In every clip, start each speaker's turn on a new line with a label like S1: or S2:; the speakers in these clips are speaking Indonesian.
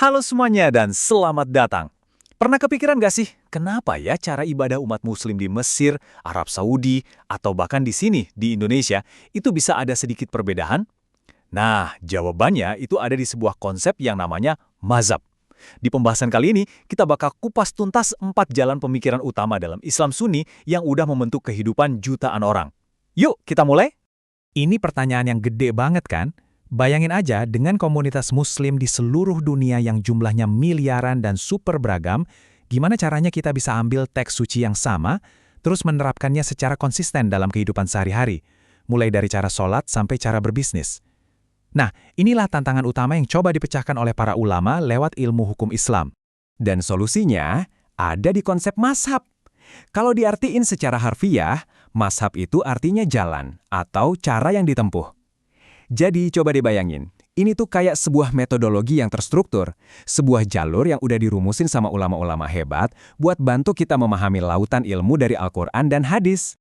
S1: Halo semuanya dan selamat datang. Pernah kepikiran gak sih, kenapa ya cara ibadah umat muslim di Mesir, Arab Saudi, atau bahkan di sini, di Indonesia, itu bisa ada sedikit perbedaan? Nah, jawabannya itu ada di sebuah konsep yang namanya mazhab. Di pembahasan kali ini, kita bakal kupas tuntas 4 jalan pemikiran utama dalam Islam Sunni yang udah membentuk kehidupan jutaan orang. Yuk, kita mulai!
S2: Ini pertanyaan yang gede banget kan? Bayangin aja dengan komunitas muslim di seluruh dunia yang jumlahnya miliaran dan super beragam, gimana caranya kita bisa ambil teks suci yang sama, terus menerapkannya secara konsisten dalam kehidupan sehari-hari, mulai dari cara sholat sampai cara berbisnis. Nah, inilah tantangan utama yang coba dipecahkan oleh para ulama lewat ilmu hukum Islam.
S3: Dan solusinya ada di konsep mazhab. Kalau diartiin secara harfiah, mazhab itu artinya jalan atau cara yang ditempuh. Jadi coba dibayangin, ini tuh kayak sebuah metodologi yang terstruktur, sebuah jalur yang udah dirumusin sama ulama-ulama hebat buat bantu kita memahami lautan ilmu dari Al-Quran dan hadis.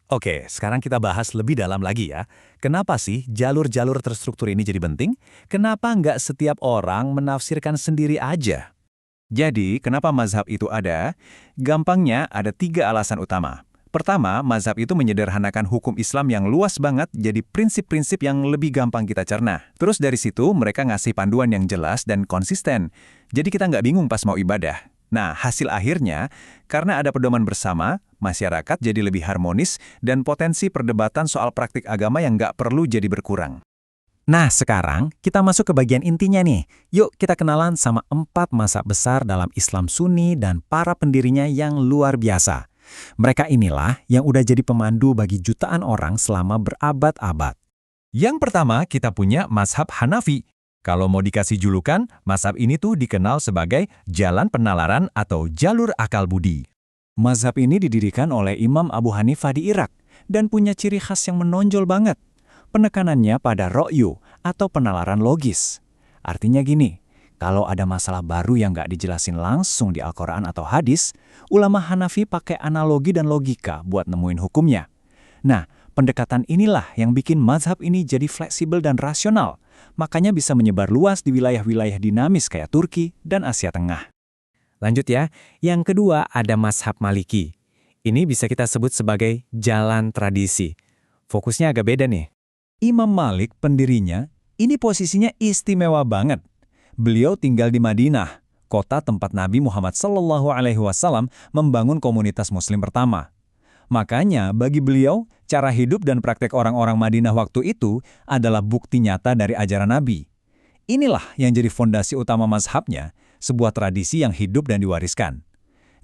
S1: Oke, sekarang kita bahas lebih dalam lagi ya. Kenapa sih jalur-jalur terstruktur ini jadi penting? Kenapa nggak setiap orang menafsirkan sendiri aja? Jadi, kenapa mazhab itu ada? Gampangnya ada 3 alasan utama. Pertama, mazhab itu menyederhanakan hukum Islam yang luas banget jadi prinsip-prinsip yang lebih gampang kita cerna. Terus dari situ mereka ngasih panduan yang jelas dan konsisten. Jadi kita nggak bingung pas mau ibadah. Nah, hasil akhirnya, karena ada pedoman bersama, masyarakat jadi lebih harmonis dan potensi perdebatan soal praktik agama yang nggak perlu jadi berkurang.
S3: Nah, sekarang kita masuk ke bagian intinya nih. Yuk kita kenalan sama 4 mazhab besar dalam Islam Sunni dan para pendirinya yang luar biasa. Mereka inilah yang udah jadi pemandu bagi jutaan orang selama berabad-abad.
S2: Yang pertama, kita punya mazhab Hanafi. Kalau mau dikasih julukan, mazhab ini tuh dikenal sebagai jalan penalaran atau jalur akal budi.
S3: Mazhab ini didirikan oleh Imam Abu Hanifah di Irak dan punya ciri khas yang menonjol banget. Penekanannya pada ro'yu atau penalaran logis. Artinya gini, kalau ada masalah baru yang nggak dijelasin langsung di Al-Quran atau hadis, ulama Hanafi pakai analogi dan logika buat nemuin hukumnya. Nah, pendekatan inilah yang bikin mazhab ini jadi fleksibel dan rasional, makanya bisa menyebar luas di wilayah-wilayah dinamis kayak Turki dan Asia Tengah.
S2: Lanjut ya, yang kedua ada mazhab Maliki. Ini bisa kita sebut sebagai jalan tradisi. Fokusnya agak beda nih.
S3: Imam Malik, pendirinya, ini posisinya istimewa banget. Beliau tinggal di Madinah, kota tempat Nabi Muhammad SAW membangun komunitas muslim pertama. Makanya bagi beliau, cara hidup dan praktek orang-orang Madinah waktu itu adalah bukti nyata dari ajaran Nabi. Inilah yang jadi fondasi utama mazhabnya, sebuah tradisi yang hidup dan diwariskan.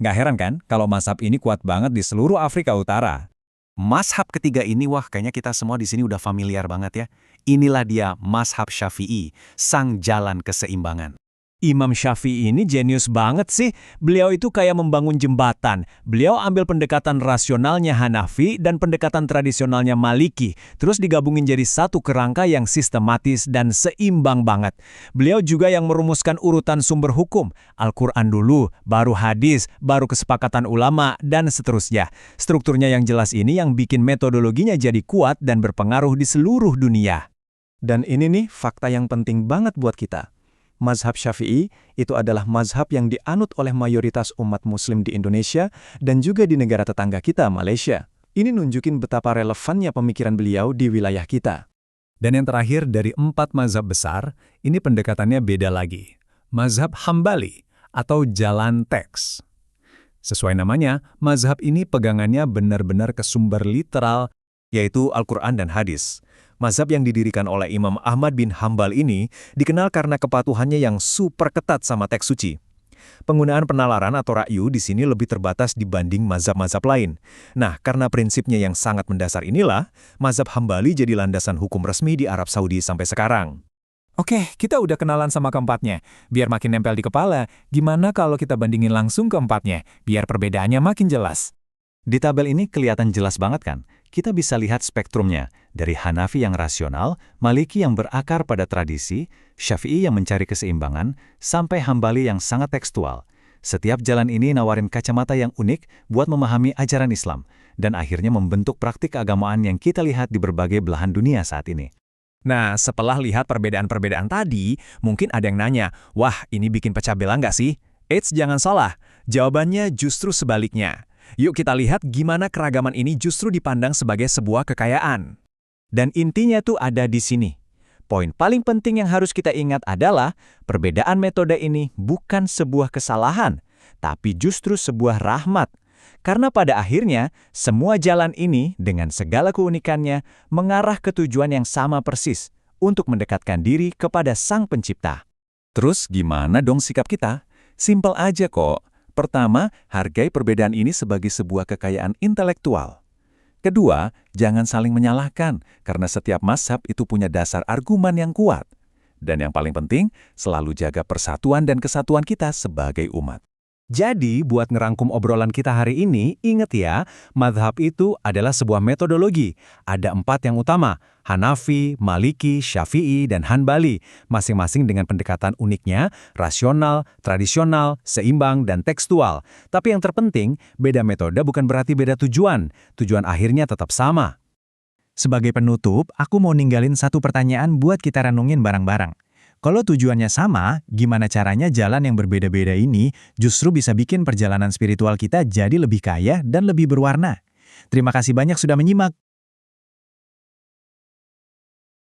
S3: Nggak heran kan kalau mazhab ini kuat banget di seluruh Afrika Utara.
S1: Mazhab ketiga ini, wah kayaknya kita semua di sini udah familiar banget ya. Inilah dia mazhab Syafi'i, sang jalan keseimbangan.
S3: Imam Syafi'i ini jenius banget sih. Beliau itu kayak membangun jembatan. Beliau ambil pendekatan rasionalnya Hanafi dan pendekatan tradisionalnya Maliki, terus digabungin jadi satu kerangka yang sistematis dan seimbang banget. Beliau juga yang merumuskan urutan sumber hukum. Al-Quran dulu, baru hadis, baru kesepakatan ulama, dan seterusnya. Strukturnya yang jelas ini yang bikin metodologinya jadi kuat dan berpengaruh di seluruh dunia.
S4: Dan ini nih fakta yang penting banget buat kita. Mazhab Syafi'i itu adalah mazhab yang dianut oleh mayoritas umat muslim di Indonesia dan juga di negara tetangga kita, Malaysia. Ini nunjukin betapa relevannya pemikiran beliau di wilayah kita.
S2: Dan yang terakhir dari 4 mazhab besar, ini pendekatannya beda lagi. Mazhab Hambali atau jalan teks. Sesuai namanya, mazhab ini pegangannya benar-benar ke sumber literal,
S1: yaitu Al-Quran dan hadis. Mazhab yang didirikan oleh Imam Ahmad bin Hambal ini dikenal karena kepatuhannya yang super ketat sama teks suci. Penggunaan penalaran atau ra'yu di sini lebih terbatas dibanding mazhab-mazhab lain. Nah, karena prinsipnya yang sangat mendasar inilah, mazhab Hambali jadi landasan hukum resmi di Arab Saudi sampai sekarang.
S2: Oke, kita udah kenalan sama keempatnya. Biar makin nempel di kepala, gimana kalau kita bandingin langsung keempatnya, biar perbedaannya makin jelas?
S1: Di tabel ini kelihatan jelas banget kan? Kita bisa lihat spektrumnya, dari Hanafi yang rasional, Maliki yang berakar pada tradisi, Syafi'i yang mencari keseimbangan, sampai Hambali yang sangat tekstual. Setiap jalan ini nawarin kacamata yang unik buat memahami ajaran Islam, dan akhirnya membentuk praktik keagamaan yang kita lihat di berbagai belahan dunia saat ini.
S2: Nah, setelah lihat perbedaan-perbedaan tadi, mungkin ada yang nanya, wah ini bikin pecah belah nggak sih? Eits, jangan salah. Jawabannya justru sebaliknya. Yuk kita lihat gimana keragaman ini justru dipandang sebagai sebuah kekayaan.
S3: Dan intinya tuh ada di sini. Poin paling penting yang harus kita ingat adalah perbedaan metode ini bukan sebuah kesalahan, tapi justru sebuah rahmat. Karena pada akhirnya, semua jalan ini dengan segala keunikannya mengarah ke tujuan yang sama persis, untuk mendekatkan diri kepada Sang Pencipta.
S1: Terus gimana dong sikap kita? Simpel aja kok. Pertama, hargai perbedaan ini sebagai sebuah kekayaan intelektual. Kedua, jangan saling menyalahkan, karena setiap mazhab itu punya dasar argumen yang kuat. Dan yang paling penting, selalu jaga persatuan dan kesatuan kita sebagai umat.
S2: Jadi, buat ngerangkum obrolan kita hari ini, ingat ya, mazhab itu adalah sebuah metodologi. Ada 4 yang utama, Hanafi, Maliki, Syafi'i, dan Hanbali, masing-masing dengan pendekatan uniknya, rasional, tradisional, seimbang, dan tekstual. Tapi yang terpenting, beda metode bukan berarti beda tujuan. Tujuan akhirnya tetap sama. Sebagai penutup, aku mau ninggalin satu pertanyaan buat kita renungin bareng-bareng. Kalau tujuannya sama, gimana caranya jalan yang berbeda-beda ini justru bisa bikin perjalanan spiritual kita jadi lebih kaya dan lebih berwarna? Terima kasih banyak sudah menyimak.